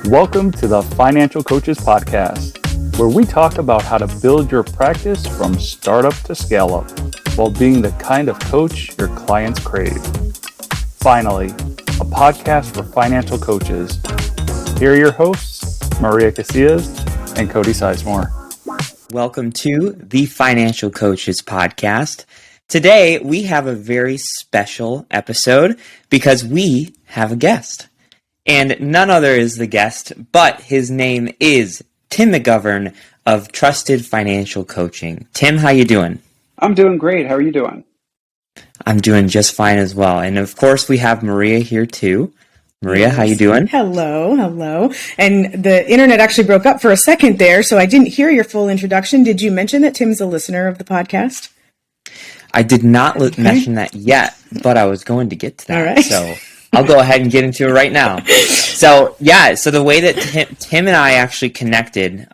Welcome to the Financial Coaches Podcast, where we talk about how to build your practice from startup to scale up while being the kind of coach your clients crave. Finally, a podcast for financial coaches. Here are your hosts, Maria Casillas and Cody Sizemore. Welcome to the Financial Coaches Podcast. Today, we have a very special episode because we have a guest. And none other is the guest, but his name is Tim McGovern of Trusted Financial Coaching. Tim, how you doing? I'm doing great. How are you doing? I'm doing just fine as well. And of course, we have Maria here too. Maria, Yes. how you doing? Hello. And the internet actually broke up for a second there, so I didn't hear your full introduction. Did you mention that Tim's a listener of the podcast? I did not mention that yet, but I was going to get to that. All right. So I'll go ahead and get into it right now. So the way that Tim and I actually connected,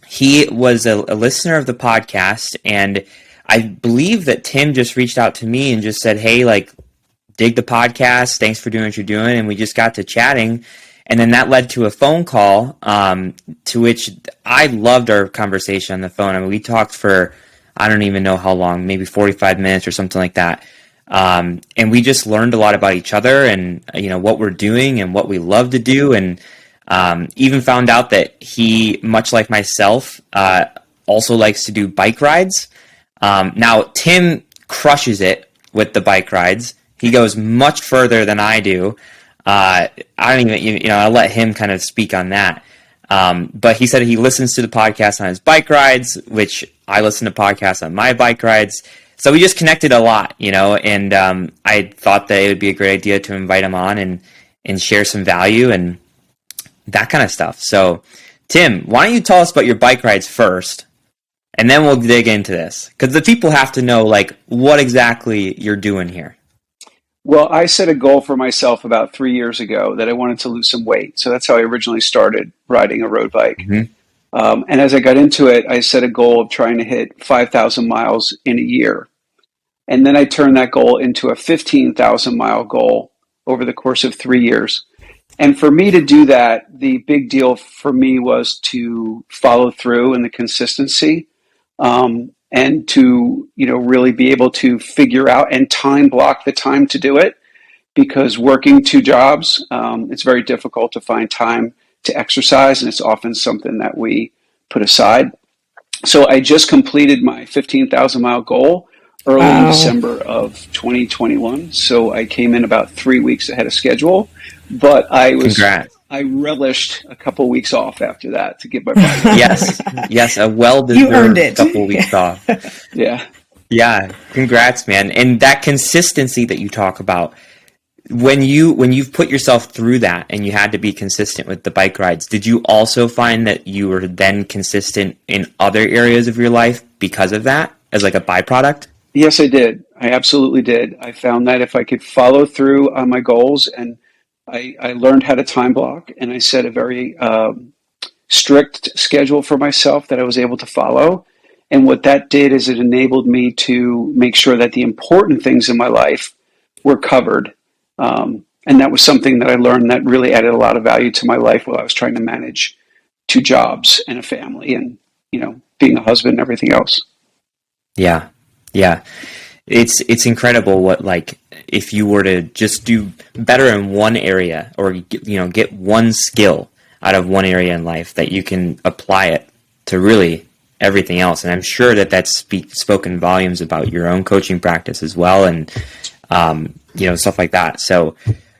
he was a listener of the podcast, and I believe that Tim just reached out to me and just said, hey, dig the podcast. Thanks for doing what you're doing. And we just got to chatting. And then that led to a phone call, to which I loved our conversation on the phone. I mean, we talked for, I don't even know how long, maybe 45 minutes or something like that. And we just learned a lot about each other and, what we're doing and what we love to do. And even found out that he, much like myself, also likes to do bike rides. Now, Tim crushes it with the bike rides. He goes much further than I do. I don't even, I'll let him kind of speak on that. But he said he listens to the podcast on his bike rides, which I listen to podcasts on my bike rides. So we just connected a lot, and I thought that it would be a great idea to invite him on and share some value and that kind of stuff. So, Tim, why don't you tell us about your bike rides first, and then we'll dig into this, because the people have to know, what exactly you're doing here. Well, I set a goal for myself about 3 years ago that I wanted to lose some weight. So that's how I originally started riding a road bike. Mm-hmm. And as I got into it, I set a goal of trying to hit 5,000 miles in a year. And then I turned that goal into a 15,000 mile goal over the course of 3 years. And for me to do that, the big deal for me was to follow through and the consistency, and to, really be able to figure out and time block the time to do it, because working two jobs, it's very difficult to find time to exercise, and it's often something that we put aside. So I just completed my 15,000 mile goal early in December of 2021. So I came in about 3 weeks ahead of schedule, but Congrats. I relished a couple weeks off after that to give my body. Yes, a well-deserved couple weeks off. Yeah, congrats, man. And that consistency that you talk about, when you've put yourself through that and you had to be consistent with the bike rides, did you also find that you were then consistent in other areas of your life because of that, as a byproduct? Yes, I did. I absolutely did. I found that if I could follow through on my goals, and I learned how to time block, and I set a very strict schedule for myself that I was able to follow. And what that did is it enabled me to make sure that the important things in my life were covered. And that was something that I learned that really added a lot of value to my life while I was trying to manage two jobs and a family and, being a husband and everything else. Yeah. It's incredible what, if you were to just do better in one area, or, get one skill out of one area in life, that you can apply it to really everything else. And I'm sure that that's spoken volumes about your own coaching practice as well. And, stuff like that. So,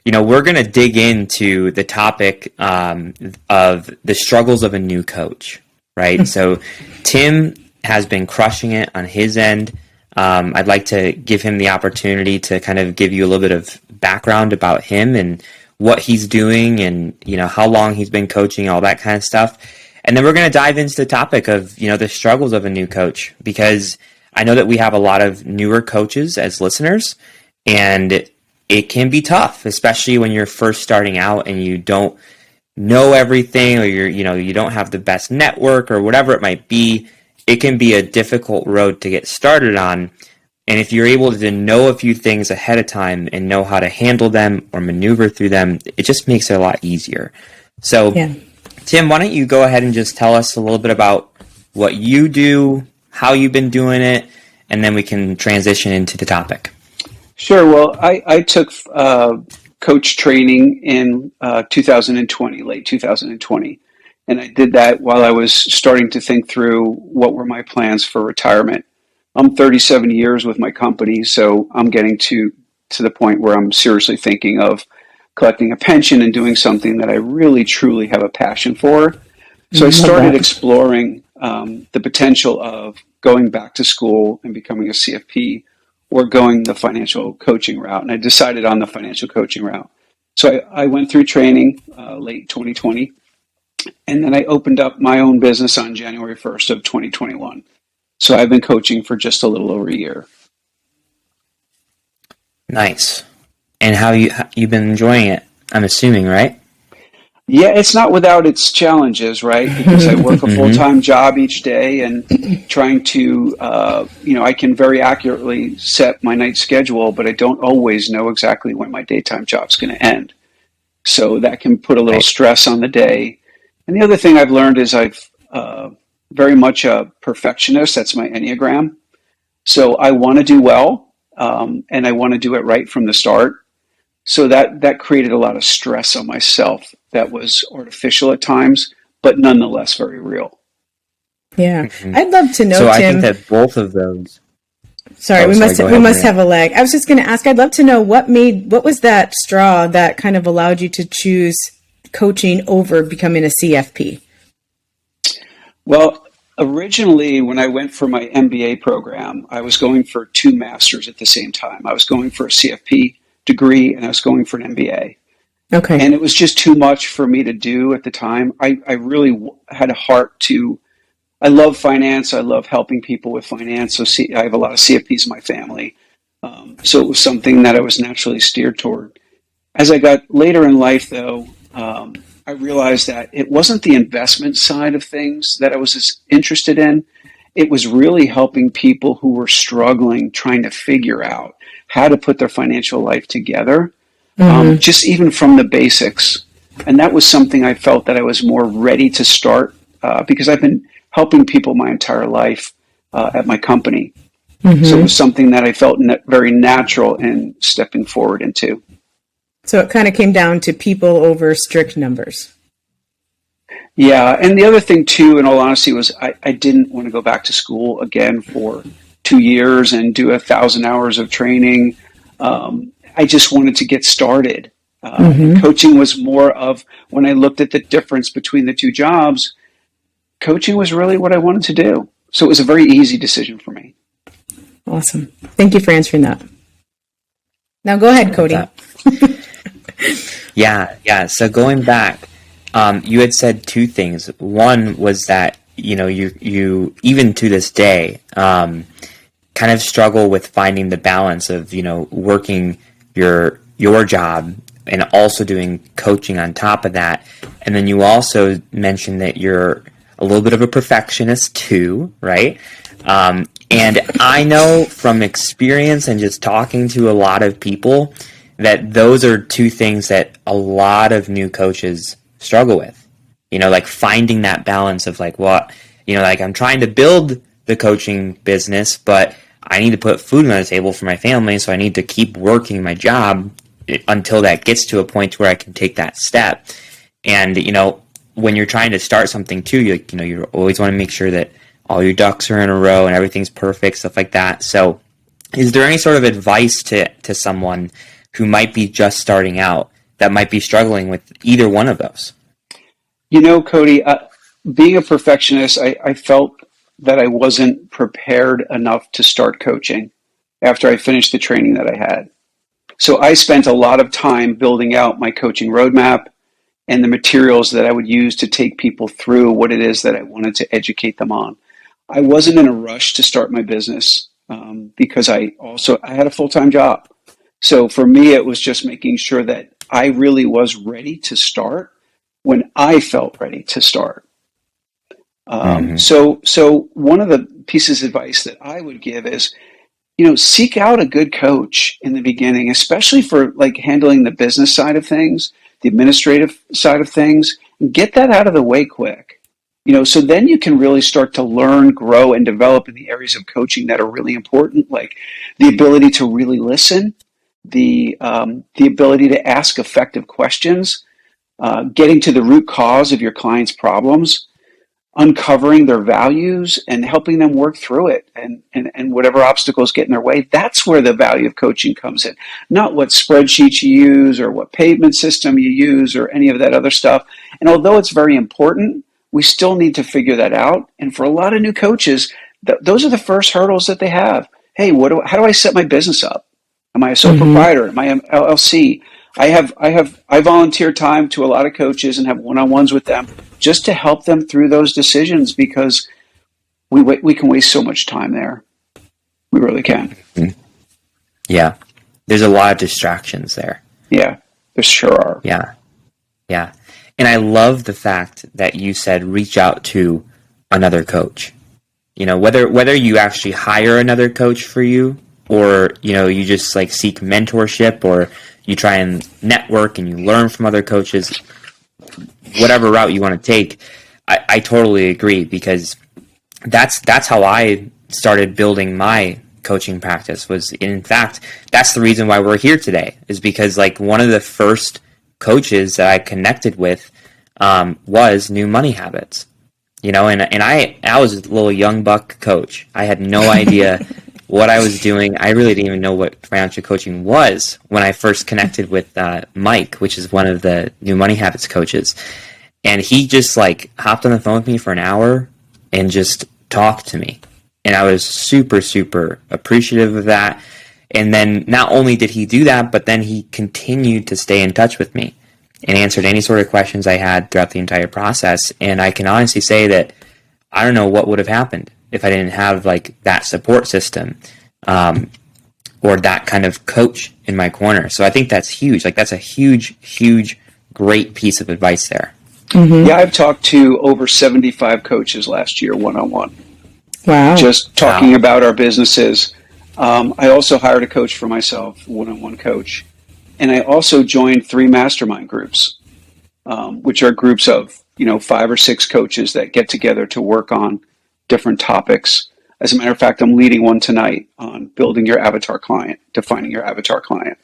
we're going to dig into the topic, of the struggles of a new coach, right? So Tim has been crushing it on his end. I'd like to give him the opportunity to kind of give you a little bit of background about him and what he's doing and, how long he's been coaching, all that kind of stuff. And then we're going to dive into the topic of, the struggles of a new coach, because I know that we have a lot of newer coaches as listeners, and it can be tough, especially when you're first starting out and you don't know everything, or you don't have the best network or whatever it might be. It can be a difficult road to get started on. And if you're able to know a few things ahead of time and know how to handle them or maneuver through them, it just makes it a lot easier. So, Tim, why don't you go ahead and just tell us a little bit about what you do, how you've been doing it, and then we can transition into the topic. Sure. Well, I took coach training in 2020, late 2020. And I did that while I was starting to think through what were my plans for retirement. I'm 37 years with my company, so I'm getting to the point where I'm seriously thinking of collecting a pension and doing something that I really, truly have a passion for. So I started exploring the potential of going back to school and becoming a CFP or going the financial coaching route. And I decided on the financial coaching route. So I went through training late 2020, and then I opened up my own business on January 1st of 2021. So I've been coaching for just a little over a year. Nice. And how you've been enjoying it, I'm assuming, right? Yeah, it's not without its challenges, right? Because I work a full-time job each day and trying to, I can very accurately set my night schedule, but I don't always know exactly when my daytime job's going to end. So that can put a little stress on the day. And the other thing I've learned is I've very much a perfectionist. That's my Enneagram. So I want to do well, and I want to do it right from the start. So that created a lot of stress on myself that was artificial at times, but nonetheless very real. Yeah. I'd love to know, so Tim. I think that both of those. Sorry, we must have a lag. I was just going to ask, I'd love to know what was that straw that kind of allowed you to choose coaching over becoming a CFP? Well, originally when I went for my MBA program, I was going for 2 masters at the same time. I was going for a CFP degree and I was going for an MBA. Okay. And it was just too much for me to do at the time. I really had a heart I love finance. I love helping people with finance. So I have a lot of CFPs in my family. So it was something that I was naturally steered toward. As I got later in life, though, I realized that it wasn't the investment side of things that I was as interested in. It was really helping people who were struggling, trying to figure out how to put their financial life together, just even from the basics. And that was something I felt that I was more ready to start because I've been helping people my entire life at my company. So it was something that I felt very natural in stepping forward into. So it kind of came down to people over strict numbers. Yeah, and the other thing too, in all honesty, was I didn't want to go back to school again for 2 years and do 1,000 hours of training. I just wanted to get started. Coaching was more of, when I looked at the difference between the 2 jobs, coaching was really what I wanted to do. So it was a very easy decision for me. Awesome. Thank you for answering that. Now go ahead, Cody. Yeah. So going back, you had said 2 things. One was that, you even to this day, kind of struggle with finding the balance of, working your job and also doing coaching on top of that. And then you also mentioned that you're a little bit of a perfectionist too, right? And I know from experience and just talking to a lot of people that those are 2 things that a lot of new coaches struggle with. Like finding that balance of like, I'm trying to build the coaching business, but I need to put food on the table for my family, so I need to keep working my job until that gets to a point where I can take that step. And, when you're trying to start something too, you always want to make sure that all your ducks are in a row and everything's perfect, stuff like that. So is there any sort of advice to someone who might be just starting out that might be struggling with either one of those? Cody, being a perfectionist, I felt that I wasn't prepared enough to start coaching after I finished the training that I had. So I spent a lot of time building out my coaching roadmap and the materials that I would use to take people through what it is that I wanted to educate them on. I wasn't in a rush to start my business because I had a full-time job. So for me, it was just making sure that I really was ready to start when I felt ready to start. So one of the pieces of advice that I would give is, seek out a good coach in the beginning, especially for like handling the business side of things, the administrative side of things, get that out of the way quick. So then you can really start to learn, grow, and develop in the areas of coaching that are really important, like the ability to really listen, the ability to ask effective questions, getting to the root cause of your client's problems, uncovering their values and helping them work through it and whatever obstacles get in their way. That's where the value of coaching comes in. Not what spreadsheets you use or what payment system you use or any of that other stuff. And although it's very important, we still need to figure that out. And for a lot of new coaches, those are the first hurdles that they have. Hey, how do I set my business up? Am I a sole proprietor? Am I an LLC? I volunteer time to a lot of coaches and have one-on-ones with them just to help them through those decisions, because we can waste so much time there. We really can. Yeah. There's a lot of distractions there. Yeah, there sure are. Yeah. Yeah. And I love the fact that you said reach out to another coach. Whether you actually hire another coach for you, or you just like seek mentorship, or you try and network and you learn from other coaches, whatever route you want to take, I totally agree, because that's how I started building my coaching practice. Was, in fact, that's the reason why we're here today, is because like one of the first coaches that I connected with was New Money Habits, and I was a little young buck coach. I had no idea what I was doing. I really didn't even know what financial coaching was when I first connected with Mike, which is one of the New Money Habits coaches. And he just like hopped on the phone with me for an hour and just talked to me. And I was super, super appreciative of that. And then not only did he do that, but then he continued to stay in touch with me and answered any sort of questions I had throughout the entire process. And I can honestly say that I don't know what would have happened if I didn't have like that support system, or that kind of coach in my corner. So I think that's huge. Like that's a huge, huge, great piece of advice there. Yeah, I've talked to over 75 coaches last year, one-on-one. Wow. Just talking about our businesses. I also hired a coach for myself, one-on-one coach. And I also joined 3 mastermind groups, which are groups of, 5 or 6 coaches that get together to work on different topics. As a matter of fact, I'm leading one tonight on building your avatar client, defining your avatar client.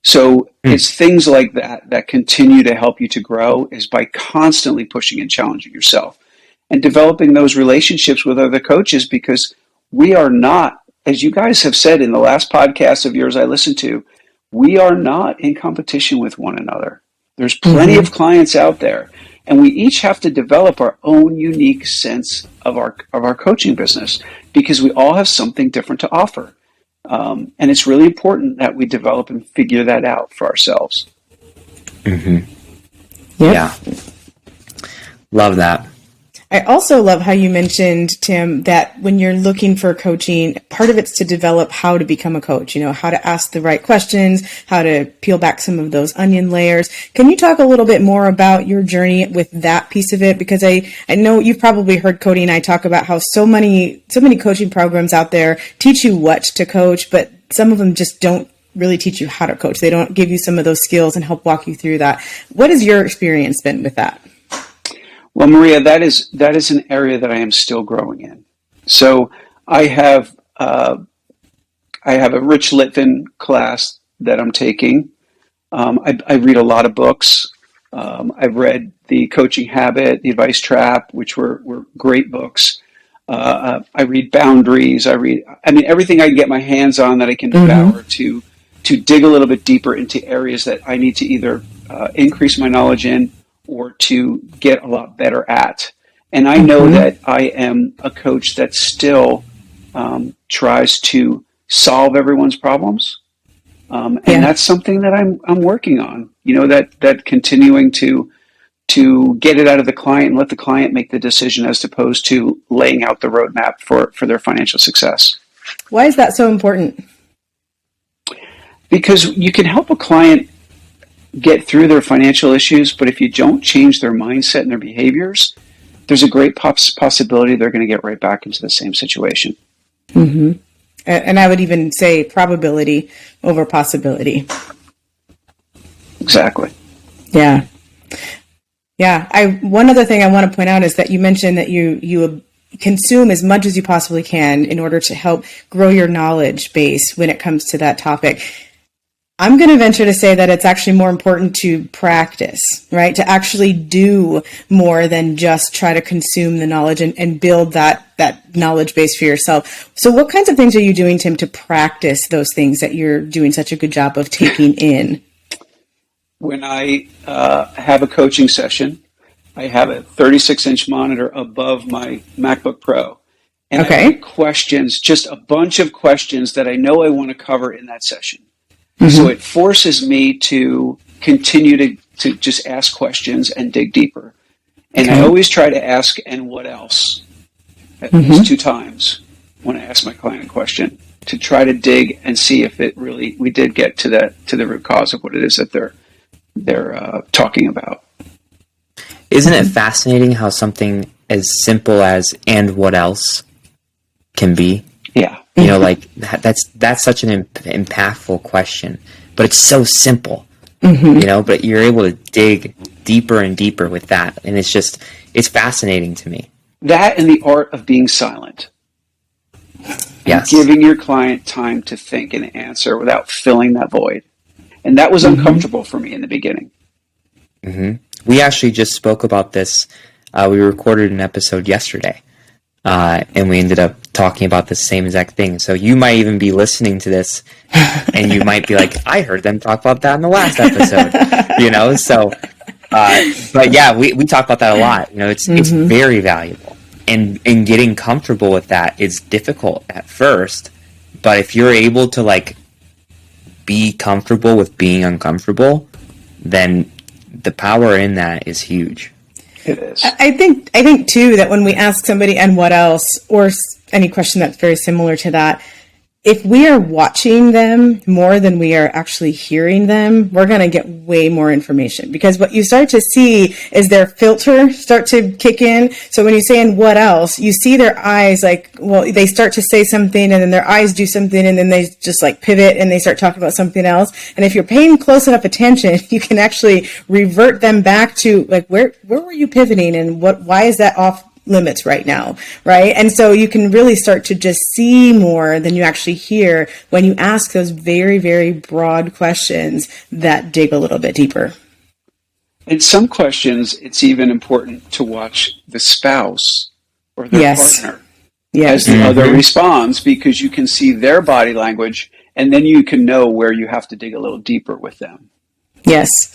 So it's things like that continue to help you to grow, is by constantly pushing and challenging yourself and developing those relationships with other coaches, because we are not, as you guys have said in the last podcast of yours I listened to, we are not in competition with one another. There's plenty of clients out there, and we each have to develop our own unique sense of our coaching business, because we all have something different to offer. And it's really important that we develop and figure that out for ourselves. Yep. Yeah. Love that. I also love how you mentioned, Tim, that when you're looking for coaching, part of it's to develop how to become a coach, how to ask the right questions, how to peel back some of those onion layers. Can you talk a little bit more about your journey with that piece of it? Because I know you've probably heard Cody and I talk about how so many coaching programs out there teach you what to coach, but some of them just don't really teach you how to coach. They don't give you some of those skills and help walk you through that. What has your experience been with that? Well, Maria, that is an area that I am still growing in. So I have a Rich Litvin class that I'm taking. I read a lot of books. I've read The Coaching Habit, The Advice Trap, which were great books. I read Boundaries. I mean, everything I can get my hands on that I can devour to dig a little bit deeper into areas that I need to either increase my knowledge in or to get a lot better at. And I know that I am a coach that still tries to solve everyone's problems. And that's something that I'm working on, that continuing to get it out of the client and let the client make the decision, as opposed to laying out the roadmap for their financial success. Why is that so important? Because you can help a client get through their financial issues, but if you don't change their mindset and their behaviors, there's a great possibility they're going to get right back into the same situation. And I would even say probability over possibility. Exactly. Yeah. Yeah. One other thing I want to point out is that you mentioned that you consume as much as you possibly can in order to help grow your knowledge base when it comes to that topic. I'm going to venture to say that it's actually more important to practice, right? To actually do more than just try to consume the knowledge and build that knowledge base for yourself. So what kinds of things are you doing, Tim, to practice those things that you're doing such a good job of taking in? When I have a coaching session, I have a 36-inch monitor above my MacBook Pro. And I Okay. write questions, just a bunch of questions that I know I want to cover in that session. Mm-hmm. So it forces me to continue to just ask questions and dig deeper. And I Okay. always try to ask, and what else? At least 2 times when I ask my client a question, to try to dig and see if we did get to the root cause of what it is that they're talking about. Isn't it fascinating how something as simple as "and what else" can be? Yeah. You know, like that's such an impactful question, but it's so simple. You know, but you're able to dig deeper and deeper with that, and it's fascinating to me. That and the art of being silent. Yes. Giving your client time to think and answer without filling that void. And that was uncomfortable for me in the beginning. We actually just spoke about this. We recorded an episode yesterday, and we ended up talking about the same exact thing. So you might even be listening to this, and you might be like, I heard them talk about that in the last episode, you know? So, but yeah, we talk about that a lot. You know, it's very valuable. And getting comfortable with that is difficult at first, but if you're able to like be comfortable with being uncomfortable, then the power in that is huge. It is. I think too that when we ask somebody and what else, or any question that's very similar to that, if we are watching them more than we are actually hearing them, we're going to get way more information, because what you start to see is their filter start to kick in. So when you say, and what else, you see their eyes, like, well, they start to say something and then their eyes do something and then they just like pivot and they start talking about something else. And if you're paying close enough attention, you can actually revert them back to like, where were you pivoting and why is that off limits right now, right? And so you can really start to just see more than you actually hear when you ask those very, very broad questions that dig a little bit deeper. In some questions, it's even important to watch the spouse or their partner as the other responds, because you can see their body language and then you can know where you have to dig a little deeper with them. Yes.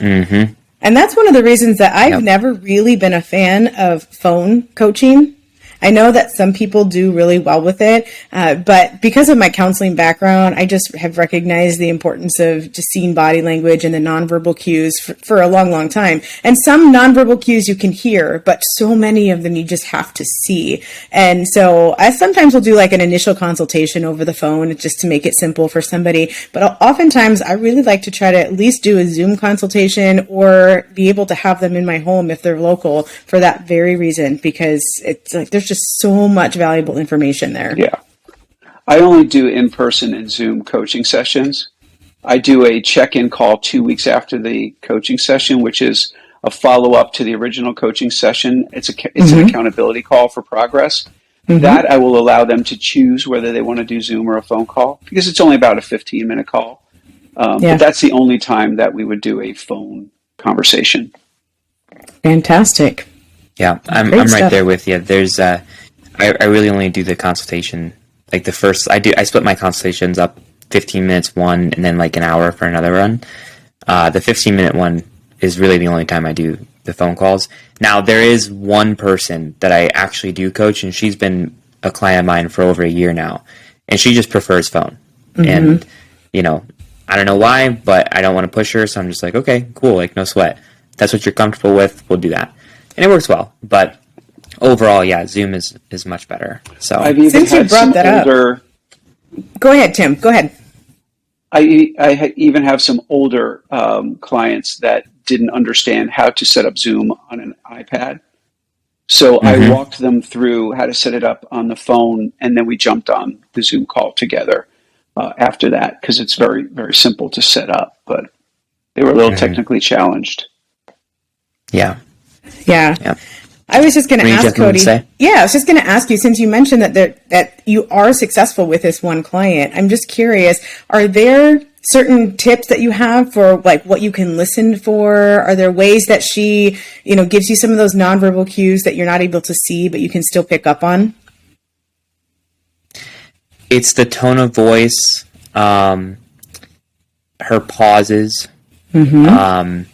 And that's one of the reasons that I've never really been a fan of phone coaching. I know that some people do really well with it, but because of my counseling background, I just have recognized the importance of just seeing body language and the nonverbal cues for a long, long time. And some nonverbal cues you can hear, but so many of them you just have to see. And so I sometimes will do like an initial consultation over the phone just to make it simple for somebody. But oftentimes I really like to try to at least do a Zoom consultation or be able to have them in my home if they're local for that very reason, because it's like there's just so much valuable information there. Yeah. I only do in-person and Zoom coaching sessions. I do a check-in call 2 weeks after the coaching session, which is a follow-up to the original coaching session. It's an accountability call for progress. That I will allow them to choose whether they want to do Zoom or a phone call, because it's only about a 15-minute call. But that's the only time that we would do a phone conversation. Fantastic. Yeah, I'm right there with you. There's I really only do the consultation, like the first, I split my consultations up 15 minutes one and then like an hour for another run. The 15-minute one is really the only time I do the phone calls. Now, there is one person that I actually do coach, and she's been a client of mine for over a year now, and she just prefers phone. And, you know, I don't know why, but I don't want to push her, so I'm just like, okay, cool, like no sweat. If that's what you're comfortable with, we'll do that. And it works well, but overall, yeah, Zoom is much better. So I've even since you had brought some that older, up, go ahead, Tim. Go ahead. I even have some older clients that didn't understand how to set up Zoom on an iPad. So I walked them through how to set it up on the phone, and then we jumped on the Zoom call together after that, because it's very, very simple to set up, but they were a little technically challenged. yeah. Yeah. Yeah. I was just going to Were you ask just going to Cody. say? Yeah, I was just going to ask you, since you mentioned that you are successful with this one client. I'm just curious, are there certain tips that you have for like what you can listen for? Are there ways that she, gives you some of those nonverbal cues that you're not able to see, but you can still pick up on? It's the tone of voice, her pauses, and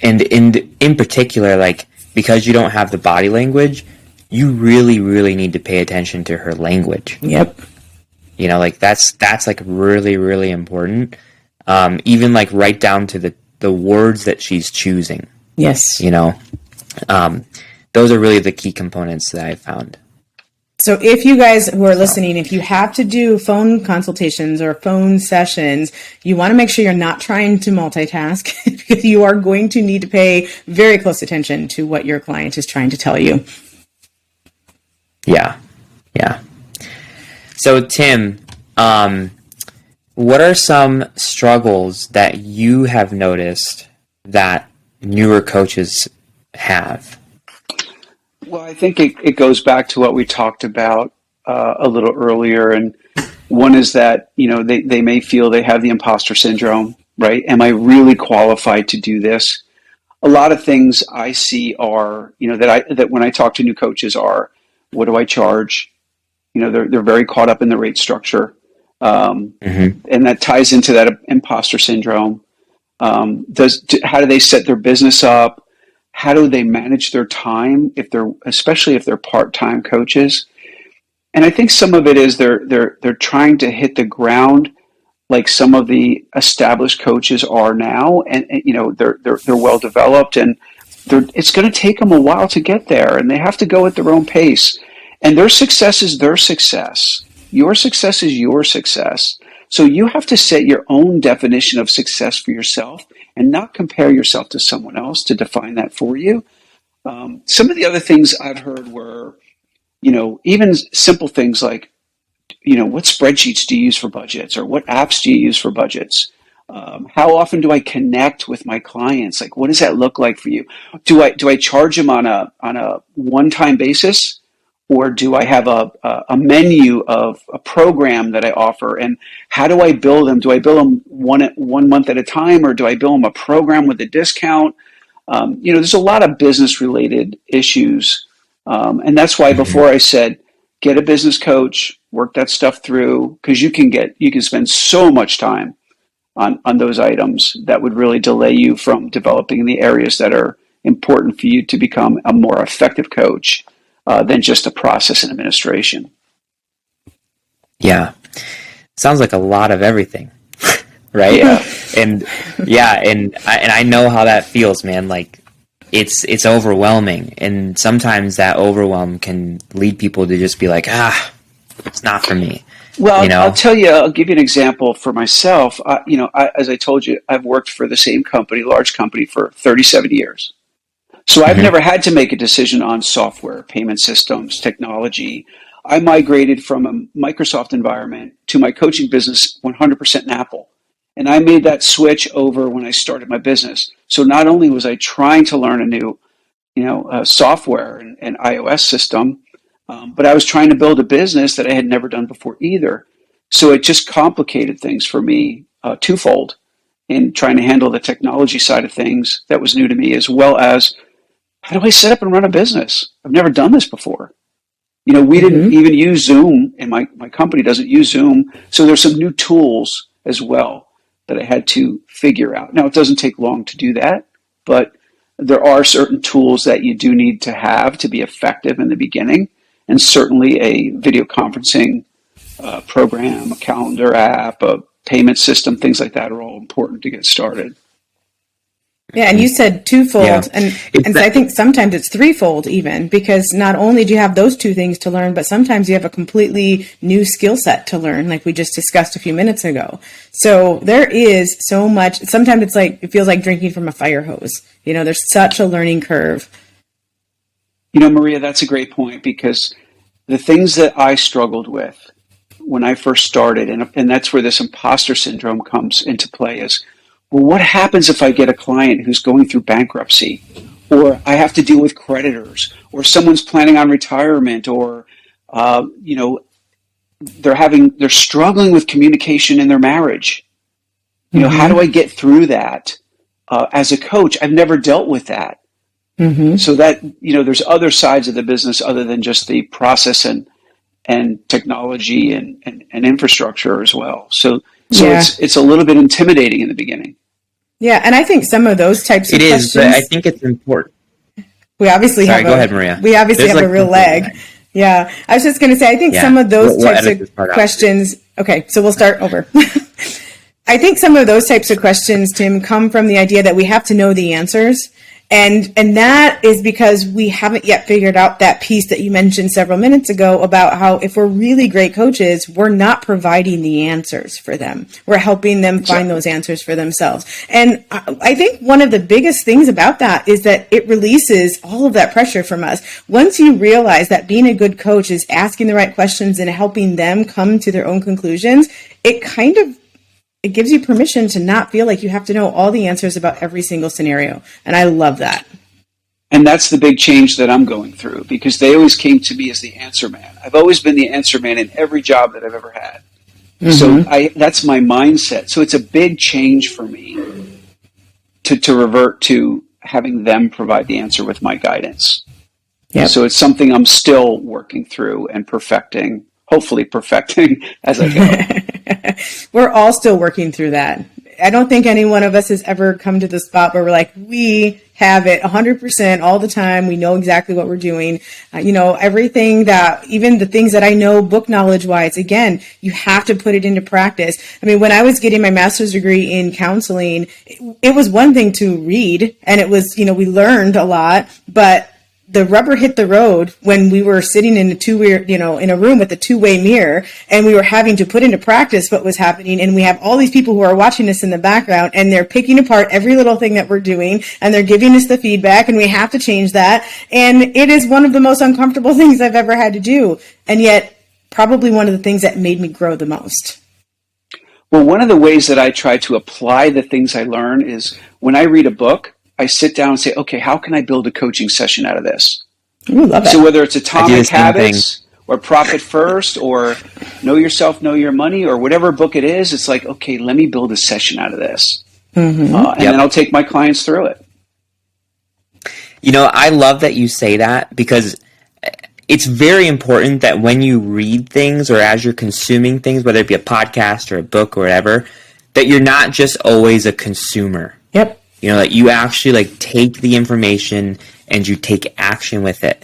in particular, like, because you don't have the body language, you really, really need to pay attention to her language. Yep. Like that's like really, really important. Even like right down to the words that she's choosing. Yes. Those are really the key components that I found. So if you guys who are listening, if you have to do phone consultations or phone sessions, you want to make sure you're not trying to multitask because you are going to need to pay very close attention to what your client is trying to tell you. Yeah. Yeah. So Tim, what are some struggles that you have noticed that newer coaches have? Well, I think it goes back to what we talked about a little earlier. And one is that, they may feel they have the imposter syndrome, right? Am I really qualified to do this? A lot of things I see are, that when I talk to new coaches are, what do I charge? They're very caught up in the rate structure. And that ties into that imposter syndrome. How do they set their business up? How do they manage their time especially if they're part-time coaches? And I think some of it is they're trying to hit the ground like some of the established coaches are now, and they're well developed, and it's going to take them a while to get there, and they have to go at their own pace. And their success is their success. Your success is your success. So you have to set your own definition of success for yourself and not compare yourself to someone else to define that for you. Some of the other things I've heard were, even simple things like, what spreadsheets do you use for budgets, or what apps do you use for budgets? How often do I connect with my clients? Like, what does that look like for you? Do I charge them on a one-time basis? Or do I have a menu of a program that I offer? And how do I bill them? Do I bill them one month at a time, or do I bill them a program with a discount? There's a lot of business related issues. And that's why before I said, get a business coach, work that stuff through, because you can spend so much time on those items that would really delay you from developing the areas that are important for you to become a more effective coach. Than just a process and administration. Yeah. Sounds like a lot of everything, right? Yeah. And I know how that feels, man. Like it's overwhelming, and sometimes that overwhelm can lead people to just be like, it's not for me. Well, I'll tell you, I'll give you an example for myself. As I told you, I've worked for the same company, large company, for 37 years. So I've never had to make a decision on software, payment systems, technology. I migrated from a Microsoft environment to my coaching business 100% in Apple. And I made that switch over when I started my business. So not only was I trying to learn a new, software and iOS system, but I was trying to build a business that I had never done before either. So it just complicated things for me twofold in trying to handle the technology side of things that was new to me, as well as how do I set up and run a business? I've never done this before. We didn't even use Zoom, and my company doesn't use Zoom. So there's some new tools as well that I had to figure out. Now, it doesn't take long to do that, but there are certain tools that you do need to have to be effective in the beginning. And certainly a video conferencing program, a calendar app, a payment system, things like that are all important to get started. Yeah, and you said twofold, Yeah. and I think sometimes it's threefold even, because not only do you have those two things to learn, but sometimes you have a completely new skill set to learn, like we just discussed a few minutes ago. So there is so much. Sometimes it feels like drinking from a fire hose. There's such a learning curve. Maria, that's a great point, because the things that I struggled with when I first started, and that's where this imposter syndrome comes into play, is, well, what happens if I get a client who's going through bankruptcy, or I have to deal with creditors, or someone's planning on retirement, or they're struggling with communication in their marriage. How do I get through that? As a coach, I've never dealt with that. So that, there's other sides of the business other than just the process and technology and infrastructure as well. So it's a little bit intimidating in the beginning. Yeah, and I think some of those types of questions... It is, but I think it's important. We obviously Sorry, go ahead, Maria. We obviously have a real lag. Yeah, I was just going to say, I think some of those types of questions... Okay, so we'll start over. I think some of those types of questions, Tim, come from the idea that we have to know the answers. And that is because we haven't yet figured out that piece that you mentioned several minutes ago about how if we're really great coaches, we're not providing the answers for them. We're helping them find those answers for themselves. And I think one of the biggest things about that is that it releases all of that pressure from us. Once you realize that being a good coach is asking the right questions and helping them come to their own conclusions, it gives you permission to not feel like you have to know all the answers about every single scenario. And I love that. And that's the big change that I'm going through, because they always came to me as the answer man. I've always been the answer man in every job that I've ever had. So that's my mindset. So it's a big change for me to revert to having them provide the answer with my guidance. Yep. So it's something I'm still working through and hopefully perfecting as I go. We're all still working through that. I don't think any one of us has ever come to the spot where we're like, we have it 100% all the time. We know exactly what we're doing. Everything even the things that I know book knowledge wise, again, you have to put it into practice. I mean, when I was getting my master's degree in counseling, it was one thing to read, and it was, we learned a lot, but the rubber hit the road when we were sitting in a room with a two-way mirror, and we were having to put into practice what was happening. And we have all these people who are watching us in the background, and they're picking apart every little thing that we're doing, and they're giving us the feedback, and we have to change that. And it is one of the most uncomfortable things I've ever had to do. And yet probably one of the things that made me grow the most. Well, one of the ways that I try to apply the things I learn is when I read a book, I sit down and say, okay, how can I build a coaching session out of this? Ooh, love that. So whether it's Atomic Habits or Profit First or Know Yourself, Know Your Money or whatever book it is, it's like, okay, let me build a session out of this. And then I'll take my clients through it. I love that you say that, because it's very important that when you read things or as you're consuming things, whether it be a podcast or a book or whatever, that you're not just always a consumer. Yep. That you actually take the information and you take action with it.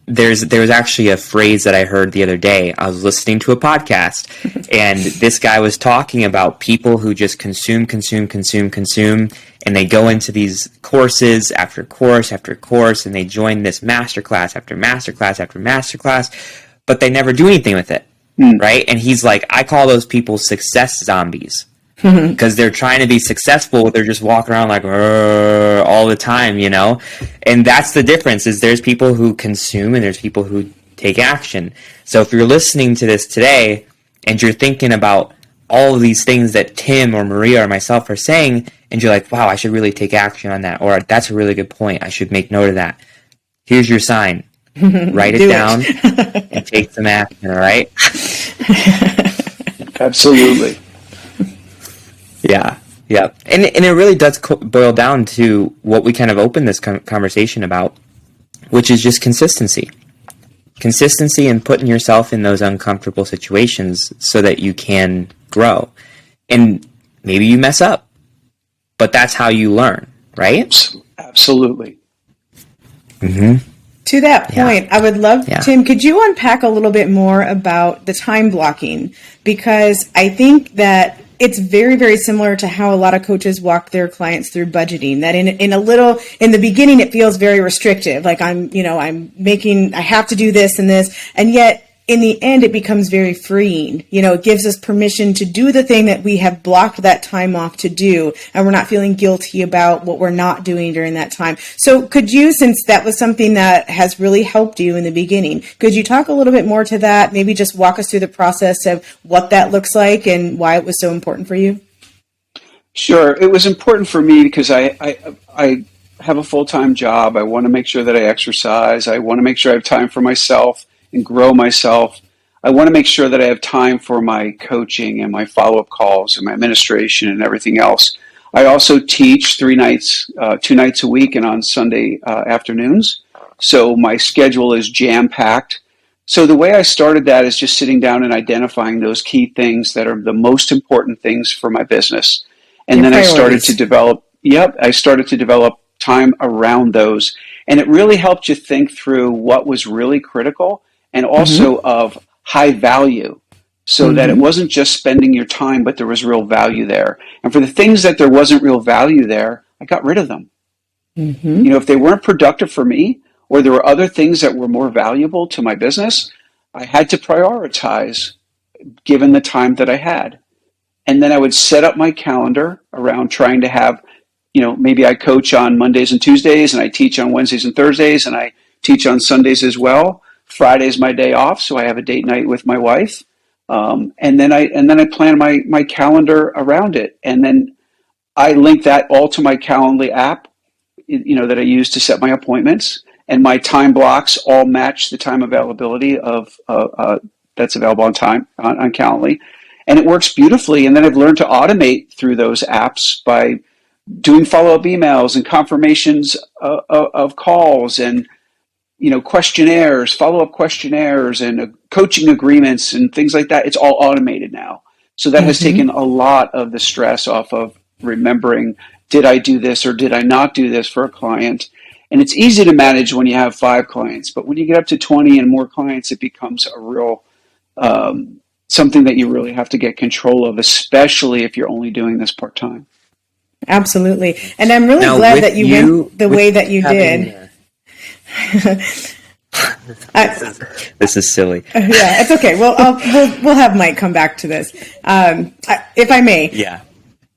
There was actually a phrase that I heard the other day. I was listening to a podcast, and this guy was talking about people who just consume, and they go into these courses after course after course, and they join this masterclass after masterclass after masterclass, but they never do anything with it, right? And he's like, I call those people success zombies. Because they're trying to be successful, they're just walking around like all the time, and that's the difference. Is there's people who consume and there's people who take action. So if you're listening to this today and you're thinking about all of these things that Tim or Maria or myself are saying, and you're like, wow, I should really take action on that, or that's a really good point, I should make note of that. Here's your sign. Write it down and take some action, all right? Absolutely. Yeah. And it really does boil down to what we kind of opened this conversation about, which is just consistency. Consistency and putting yourself in those uncomfortable situations so that you can grow. And maybe you mess up, but that's how you learn, right? Absolutely. To that point, I would love, Tim, could you unpack a little bit more about the time blocking? Because I think that it's very, very similar to how a lot of coaches walk their clients through budgeting. That in the beginning, it feels very restrictive. Like I have to do this and this. And yet in the end, it becomes very freeing. It gives us permission to do the thing that we have blocked that time off to do. And we're not feeling guilty about what we're not doing during that time. So could you, since that was something that has really helped you in the beginning, could you talk a little bit more to that? Maybe just walk us through the process of what that looks like and why it was so important for you? Sure. It was important for me because I have a full-time job. I want to make sure that I exercise. I want to make sure I have time for myself and grow myself. I want to make sure that I have time for my coaching and my follow-up calls and my administration and everything else. I also teach 2 nights a week and on Sunday afternoons. So my schedule is jam-packed. So the way I started that is just sitting down and identifying those key things that are the most important things for my business. And then I started to develop time around those. And it really helped you think through what was really critical and also of high value, so that it wasn't just spending your time, but there was real value there. And for the things that there wasn't real value there, I got rid of them. If they weren't productive for me, or there were other things that were more valuable to my business, I had to prioritize given the time that I had. And then I would set up my calendar around trying to have, maybe I coach on Mondays and Tuesdays, and I teach on Wednesdays and Thursdays, and I teach on Sundays as well. Friday's my day off, so I have a date night with my wife. And then I plan my calendar around it. And then I link that all to my Calendly app, that I use to set my appointments. And my time blocks all match the time availability of that's available on Calendly. And it works beautifully. And then I've learned to automate through those apps by doing follow-up emails and confirmations of calls and questionnaires, follow-up questionnaires and coaching agreements and things like that. It's all automated now. So that has taken a lot of the stress off of remembering, did I do this or did I not do this for a client? And it's easy to manage when you have 5 clients, but when you get up to 20 and more clients, it becomes a real something that you really have to get control of, especially if you're only doing this part-time. Absolutely. And I'm really glad that you went the way that you did. This is silly. Yeah, it's okay. Well, we'll have Mike come back to this, if I may. Yeah.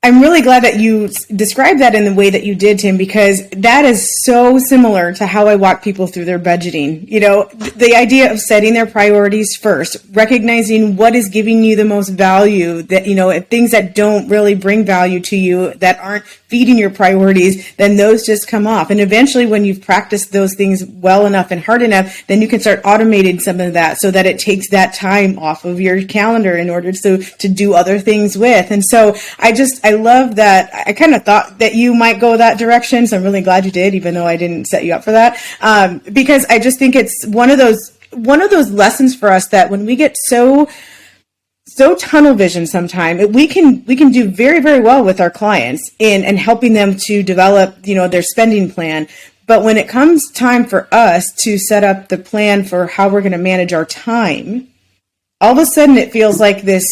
I'm really glad that you described that in the way that you did, Tim, because that is so similar to how I walk people through their budgeting. The idea of setting their priorities first, recognizing what is giving you the most value, that, if things that don't really bring value to you, that aren't feeding your priorities, then those just come off. And eventually when you've practiced those things well enough and hard enough, then you can start automating some of that so that it takes that time off of your calendar in order to do other things with. And so I love that. I kind of thought that you might go that direction. So I'm really glad you did, even though I didn't set you up for that. Because I just think it's one of those lessons for us that when we get so tunnel vision sometime, we can do very, very well with our clients in helping them to develop, their spending plan. But when it comes time for us to set up the plan for how we're going to manage our time, all of a sudden it feels like this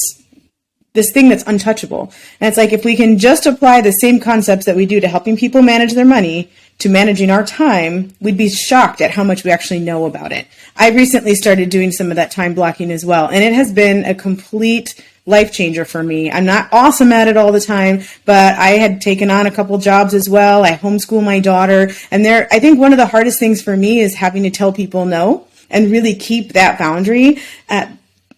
thing that's untouchable. And it's like, if we can just apply the same concepts that we do to helping people manage their money to managing our time, we'd be shocked at how much we actually know about it. I recently started doing some of that time blocking as well, and it has been a complete life changer for me. I'm not awesome at it all the time, but I had taken on a couple jobs as well. I homeschool my daughter, and I think one of the hardest things for me is having to tell people no and really keep that boundary.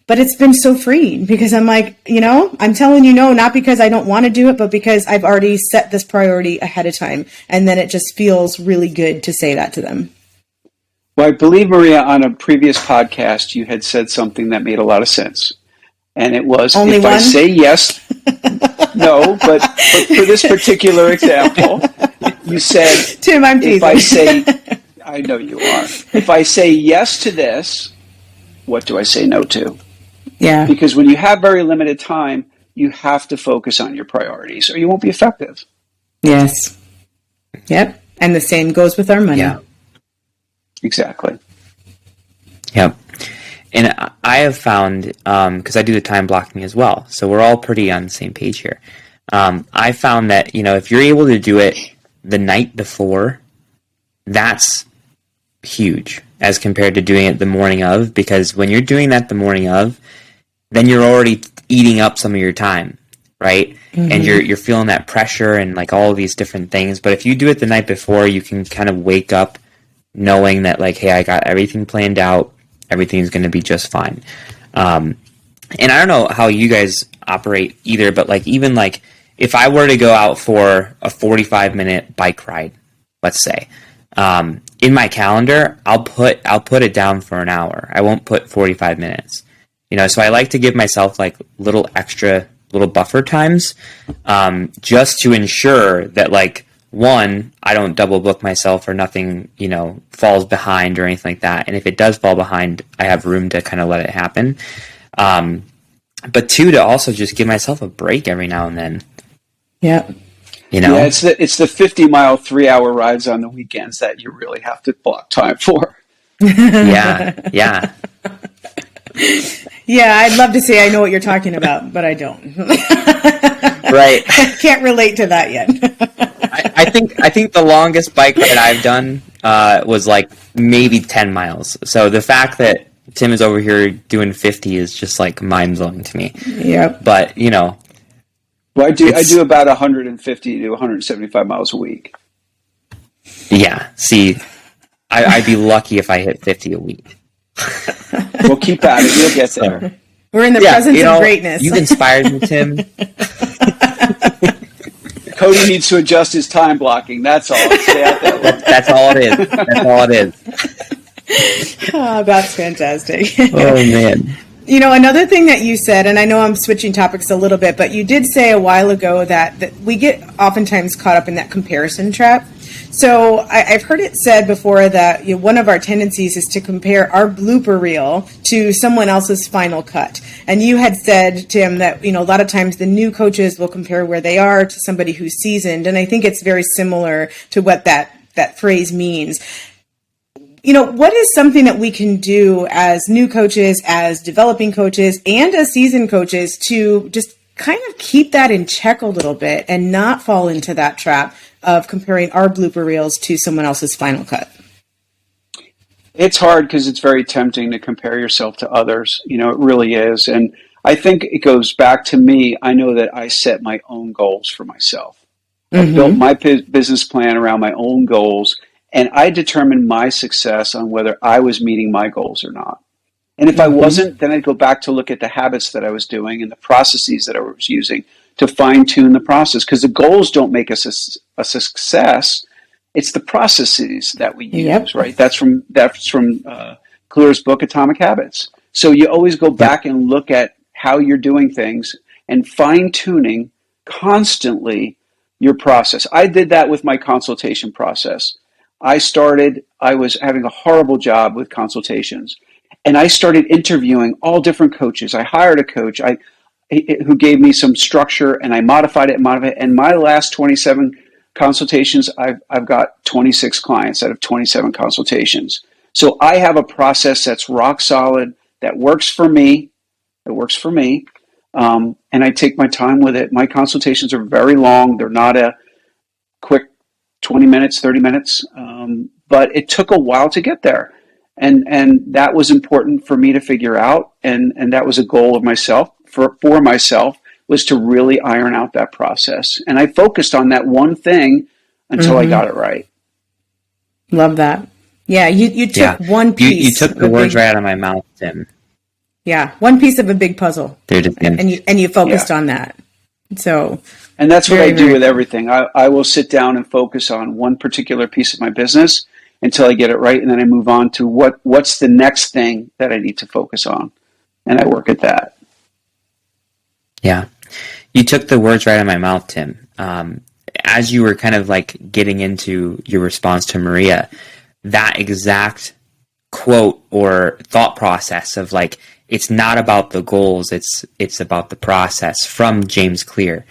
But it's been so freeing because I'm like, I'm telling you no, not because I don't want to do it, but because I've already set this priority ahead of time. And then it just feels really good to say that to them. Well, I believe, Maria, on a previous podcast, you had said something that made a lot of sense. And it was, I say yes, no, but for this particular example, you said, Tim, I'm teasing. I know you are. If I say yes to this, what do I say no to? Yeah. Because when you have very limited time, you have to focus on your priorities or you won't be effective. Yes. Yep. And the same goes with our money. Yeah. Exactly. Yep. And I have found, because I do the time blocking as well, so we're all pretty on the same page here. I found that, if you're able to do it the night before, that's huge as compared to doing it the morning of, because when you're doing that the morning of, then you're already eating up some of your time, right? Mm-hmm. And you're feeling that pressure and like all of these different things. But if you do it the night before, you can kind of wake up knowing that like, hey, I got everything planned out. Everything's going to be just fine. And I don't know how you guys operate either, but like even like if I were to go out for a 45-minute bike ride, let's say, in my calendar, I'll put it down for an hour. I won't put 45 minutes. So I like to give myself like little buffer times, just to ensure that, like, one, I don't double book myself or nothing, falls behind or anything like that. And if it does fall behind, I have room to kind of let it happen. But two, to also just give myself a break every now and then. Yeah. Yeah, it's the 50-mile 3-hour rides on the weekends that you really have to block time for. Yeah. Yeah, I'd love to say I know what you're talking about, but I don't. Right. I can't relate to that yet. I think the longest bike ride I've done was like maybe 10 miles. So the fact that Tim is over here doing 50 is just like mind blowing to me. Yep. But Well, I do about 150 to 175 miles a week. Yeah. See, I'd be lucky if I hit 50 a week. We'll keep at it. You'll get there. We're in the presence of greatness. You've inspired me, Tim. Cody needs to adjust his time blocking. That's all. Stay out that long. That's all it is. Oh, that's fantastic. Oh, man. Another thing that you said, and I know I'm switching topics a little bit, but you did say a while ago that we get oftentimes caught up in that comparison trap. So I've heard it said before that one of our tendencies is to compare our blooper reel to someone else's final cut. And you had said, Tim, that a lot of times the new coaches will compare where they are to somebody who's seasoned. And I think it's very similar to what that phrase means. What is something that we can do as new coaches, as developing coaches, and as seasoned coaches to just kind of keep that in check a little bit and not fall into that trap of comparing our blooper reels to someone else's final cut? It's hard because it's very tempting to compare yourself to others. It really is. And I think it goes back to me. I know that I set my own goals for myself. I built my business plan around my own goals, and I determined my success on whether I was meeting my goals or not. And if I wasn't, then I'd go back to look at the habits that I was doing and the processes that I was using to fine-tune the process, because the goals don't make us a success. It's the processes that we use, right? That's from Clear's book, Atomic Habits. So you always go back and look at how you're doing things and fine-tuning constantly your process. I did that with my consultation process. I was having a horrible job with consultations, and I started interviewing all different coaches. I hired a coach who gave me some structure, and I modified it. And my last 27 consultations, I've got 26 clients out of 27 consultations. So I have a process that's rock solid, that works for me. And I take my time with it. My consultations are very long. They're not a quick 20 minutes, 30 minutes. But it took a while to get there. And that was important for me to figure out. And that was a goal of myself, for myself, was to really iron out that process. And I focused on that one thing until I got it right. Love that. Yeah, you took one piece. You took the words right out of my mouth, Tim. Yeah, one piece of a big puzzle. And you focused on that. So, and that's what I do with everything. I will sit down and focus on one particular piece of my business until I get it right, and then I move on to what's the next thing that I need to focus on, and I work at that. Yeah, you took the words right out of my mouth, Tim. As you were kind of like getting into your response to Maria, that exact quote or thought process of like, it's not about the goals, it's about the process, from James Clear,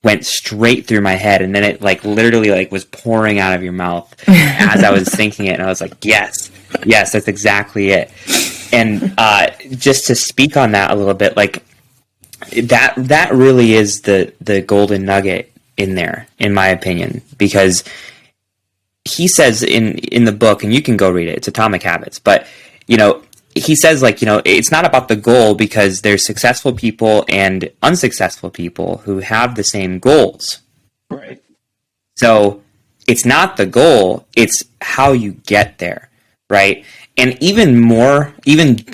went straight through my head, and then it like literally like was pouring out of your mouth as I was thinking it, and I was like, yes, that's exactly it. And just to speak on that a little bit, like that really is the golden nugget in there, in my opinion, because he says in the book, and you can go read it, it's Atomic Habits, but he says, like, it's not about the goal, because there's successful people and unsuccessful people who have the same goals. Right. So it's not the goal, it's how you get there, right? And even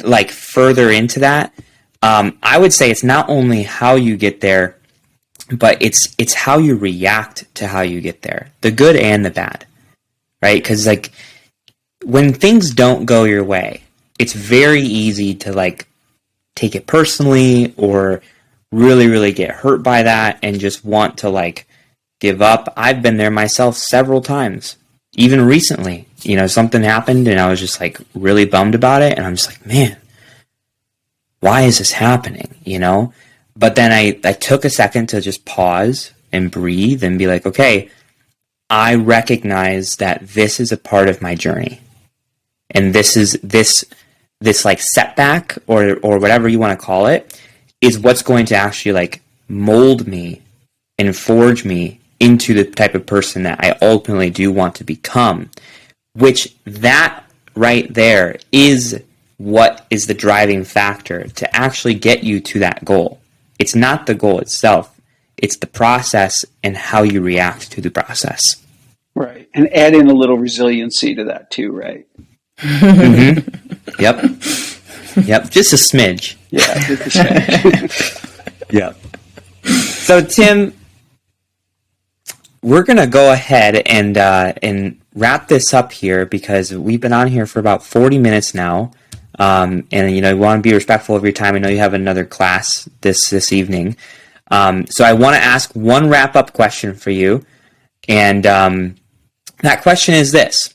like further into that, I would say it's not only how you get there, but it's how you react to how you get there, the good and the bad, right? Because like when things don't go your way, it's very easy to like take it personally or really, really get hurt by that and just want to like give up. I've been there myself several times. Even recently, something happened and I was just like really bummed about it. And I'm just like, man, why is this happening? But then I took a second to just pause and breathe and be like, okay, I recognize that this is a part of my journey. And this like setback or whatever you want to call it is what's going to actually like mold me and forge me into the type of person that I ultimately do want to become, which that right there is what is the driving factor to actually get you to that goal. It's not the goal itself. It's the process and how you react to the process. Right. And add in a little resiliency to that too, right? Mm-hmm. Yep. Just a smidge. Yeah, just a smidge. Yep. So Tim, we're going to go ahead and wrap this up here because we've been on here for about 40 minutes now. And we want to be respectful of your time. I know you have another class this evening. So I want to ask one wrap-up question for you. And that question is this.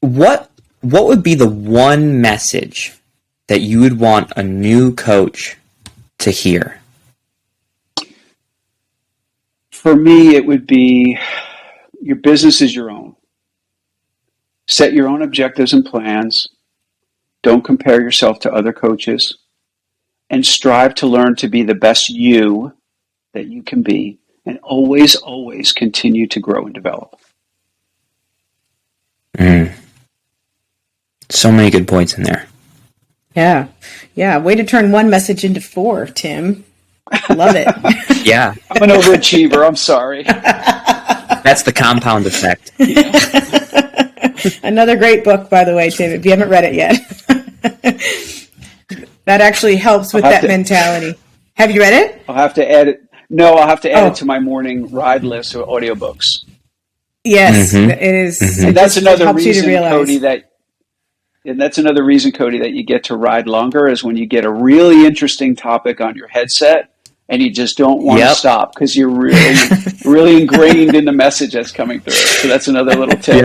What would be the one message that you would want a new coach to hear? For me, it would be your business is your own. Set your own objectives and plans. Don't compare yourself to other coaches. And strive to learn to be the best you that you can be. And always, always continue to grow and develop. So many good points in there. Yeah. Way to turn one message into 4, Tim. Love it. Yeah. I'm an overachiever. I'm sorry. That's the compound effect. Another great book, by the way, Tim, if you haven't read it yet. That actually helps with that mentality. Have you read it? I'll have to add it. No, I'll have to add it to my morning ride list of audiobooks. Yes, it is. Mm-hmm. And that's another reason, Cody, that's another reason, Cody, that you get to ride longer is when you get a really interesting topic on your headset and you just don't want to stop because you're really ingrained in the message that's coming through. So that's another little tip.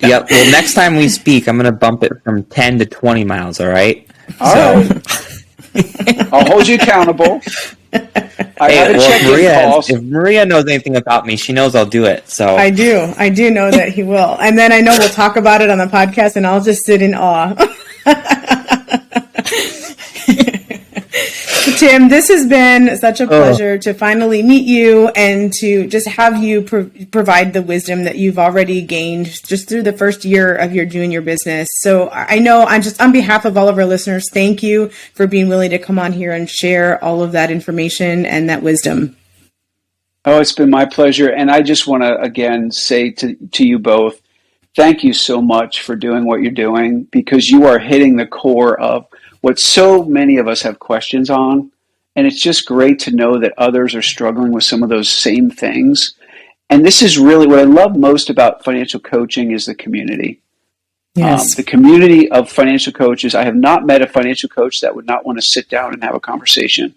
Yep. Well, next time we speak, I'm going to bump it from 10 to 20 miles, all right? All right. I'll hold you accountable. If Maria knows anything about me, she knows I'll do it. So I do know that he will. And then I know we'll talk about it on the podcast and I'll just sit in awe. Tim, this has been such a pleasure to finally meet you and to just have you provide the wisdom that you've already gained just through the first year of your doing your business. So I know on behalf of all of our listeners, thank you for being willing to come on here and share all of that information and that wisdom. Oh, it's been my pleasure. And I just want to, again, say to you both, thank you so much for doing what you're doing because you are hitting the core of what so many of us have questions on. And it's just great to know that others are struggling with some of those same things. And this is really what I love most about financial coaching is the community. Yes. The community of financial coaches. I have not met a financial coach that would not want to sit down and have a conversation.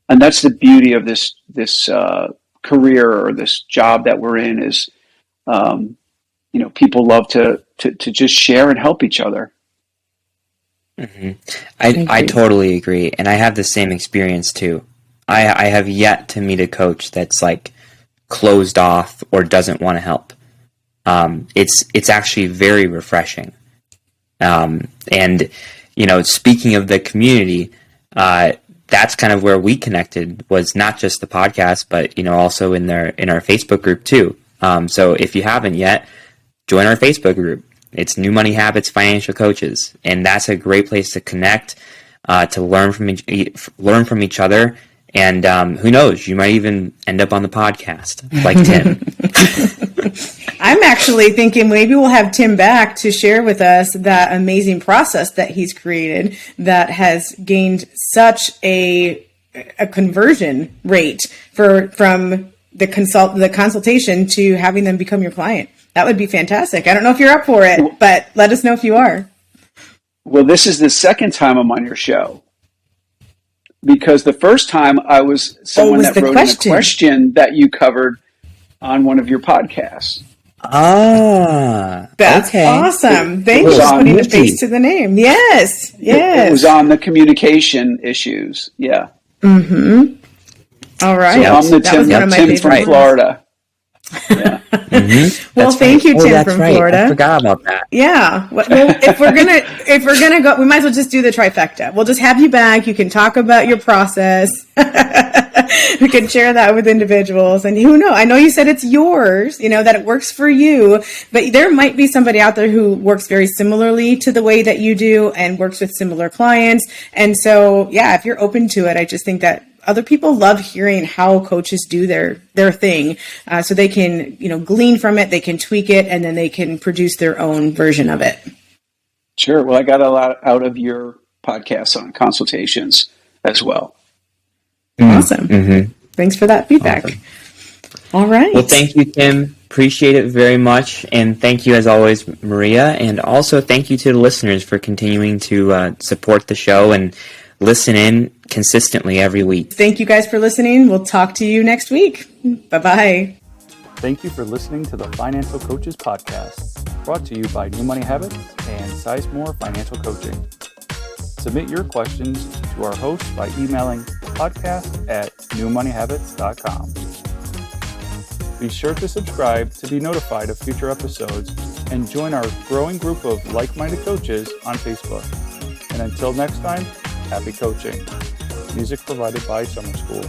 And that's the beauty of this career or this job that we're in is, people love to just share and help each other. Mm-hmm. I totally agree. And I have the same experience too. I have yet to meet a coach that's like closed off or doesn't want to help. It's actually very refreshing. And, speaking of the community, that's kind of where we connected was not just the podcast, but, also in our Facebook group too. So if you haven't yet, join our Facebook group. It's New Money Habits Financial Coaches, and that's a great place to connect, to learn from each other, and who knows, you might even end up on the podcast like Tim. I'm actually thinking maybe we'll have Tim back to share with us that amazing process that he's created that has gained such a conversion rate from the consultation to having them become your client. That would be fantastic. I don't know if you're up for it, but let us know if you are. Well, this is the second time I'm on your show, because the first time I was someone that wrote in a question that you covered on one of your podcasts. That's okay. Awesome. Thank you for putting a face to the name. Yes. It was on the communication issues. Yeah. Mm-hmm. All right. So I'm the Tim from Florida. Yeah. Well, thank you, Tim from Florida. I forgot about that. Yeah. Well, if we're gonna go, we might as well just do the trifecta. We'll just have you back. You can talk about your process. We can share that with individuals. And who knows? I know you said it's yours, that it works for you, but there might be somebody out there who works very similarly to the way that you do and works with similar clients. And so, yeah, if you're open to it, I just think that other people love hearing how coaches do their thing, so they can, glean from it, they can tweak it, and then they can produce their own version of it. Sure. Well, I got a lot out of your podcast on consultations as well. Awesome. Mm-hmm. Thanks for that feedback. Awesome. All right. Well, thank you, Tim. Appreciate it very much. And thank you, as always, Maria. And also thank you to the listeners for continuing to support the show and listen in consistently every week. Thank you guys for listening. We'll talk to you next week. Bye-bye. Thank you for listening to the Financial Coaches Podcast, brought to you by New Money Habits and Sizemore Financial Coaching. Submit your questions to our host by emailing podcast@newmoneyhabits.com. Be sure to subscribe to be notified of future episodes and join our growing group of like-minded coaches on Facebook. And until next time, happy coaching. Music provided by Summer School.